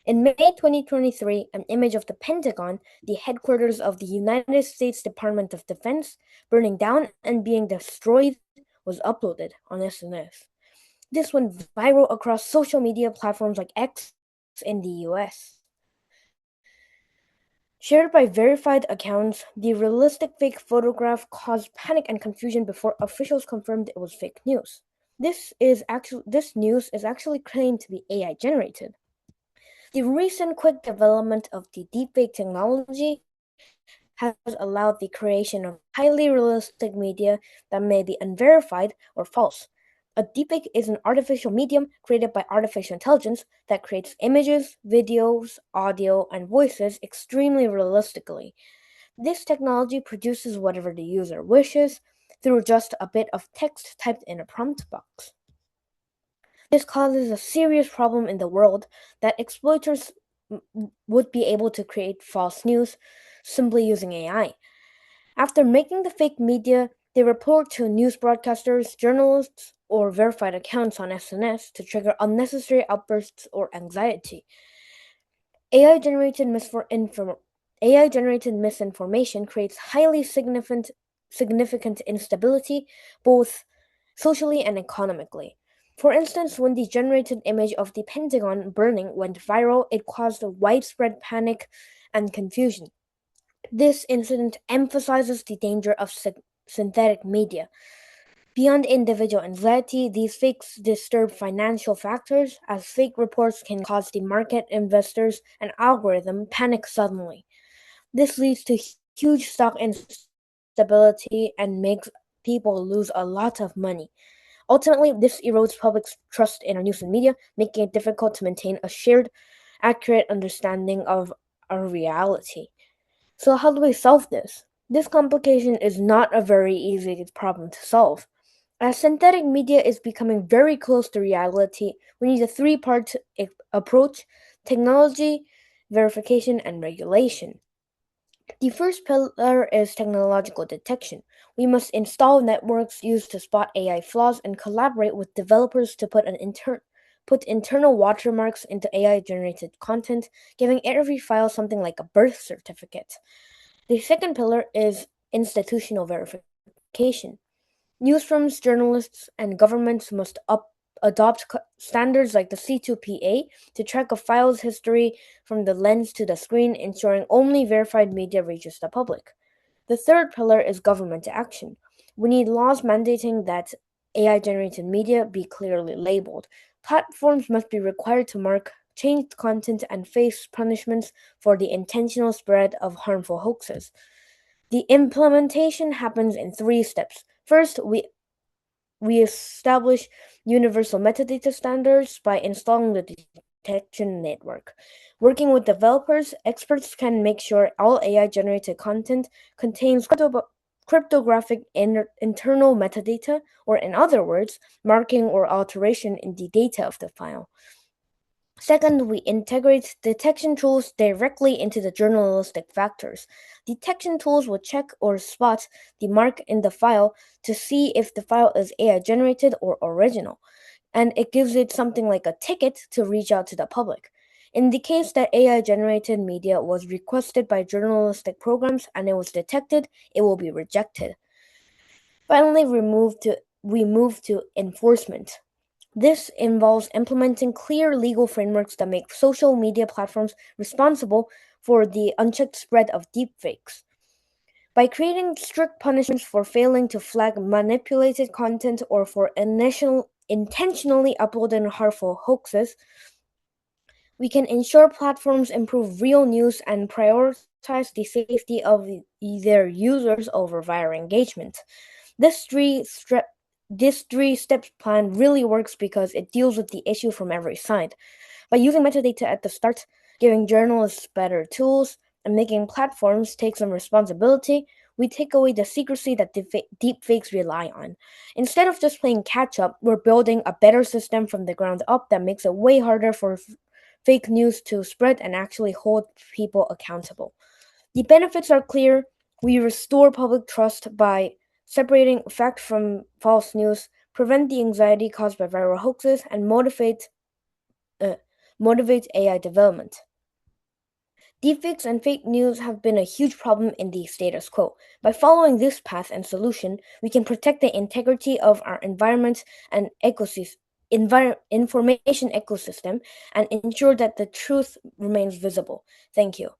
In May 2023, an image of the Pentagon, the headquarters of the United States Department of Defense, burning down and being destroyed, was uploaded on SNS. This went viral across social media platforms like X in the US. Shared by verified accounts, the realistic fake photograph caused panic and confusion before officials confirmed it was fake news. This news is actually claimed to be AI generated. The recent quick development of the deepfake technology has allowed the creation of highly realistic media that may be unverified or false. A deepfake is an artificial medium created by artificial intelligence that creates images, videos, audio, and voices extremely realistically. This technology produces whatever the user wishes through just a bit of text typed in a prompt box. This causes a serious problem in the world that exploiters would be able to create false news simply using AI. After making the fake media, they report to news broadcasters, journalists, or verified accounts on SNS to trigger unnecessary outbursts or anxiety. AI-generated misinformation creates highly significant instability, both socially and economically. For instance, when the generated image of the Pentagon burning went viral, it caused widespread panic and confusion. This incident emphasizes the danger of synthetic media. Beyond individual anxiety, these fakes disturb financial factors, as fake reports can cause the market, investors, and algorithm panic suddenly. This leads to huge stock instability and makes people lose a lot of money. Ultimately, this erodes public trust in our news and media, making it difficult to maintain a shared, accurate understanding of our reality. So, how do we solve this? This complication is not a very easy problem to solve. As synthetic media is becoming very close to reality, we need a three-part approach: technology, verification, and regulation. The first pillar is technological detection. We must install networks used to spot AI flaws and collaborate with developers to put internal watermarks into AI-generated content, giving every file something like a birth certificate. The second pillar is institutional verification. Newsrooms, journalists, and governments must adopt standards like the C2PA to track a file's history from the lens to the screen, ensuring only verified media reaches the public. The third pillar is government action. We need laws mandating that AI-generated media be clearly labeled. Platforms must be required to mark changed content and face punishments for the intentional spread of harmful hoaxes. The implementation happens in three steps. First, we establish universal metadata standards by installing the detection network. Working with developers, experts can make sure all AI-generated content contains cryptographic internal metadata, or in other words, marking or alteration in the data of the file. Second, we integrate detection tools directly into the journalistic factors. Detection tools will check or spot the mark in the file to see if the file is AI generated or original, and it gives it something like a ticket to reach out to the public. In the case that AI generated media was requested by journalistic programs and it was detected, it will be rejected. Finally, we move to enforcement. This involves implementing clear legal frameworks that make social media platforms responsible for the unchecked spread of deepfakes. By creating strict punishments for failing to flag manipulated content or for intentionally uploading harmful hoaxes, we can ensure platforms improve real news and prioritize the safety of their users over viral engagement. This three-step plan really works because it deals with the issue from every side. By using metadata at the start, giving journalists better tools, and making platforms take some responsibility, we take away the secrecy that deepfakes rely on. Instead of just playing catch-up, we're building a better system from the ground up that makes it way harder for fake news to spread and actually hold people accountable. The benefits are clear. We restore public trust by separating fact from false news, prevent the anxiety caused by viral hoaxes, and motivate AI development. Deepfakes and fake news have been a huge problem in the status quo. By following this path and solution, we can protect the integrity of our environment and information ecosystem and ensure that the truth remains visible. Thank you.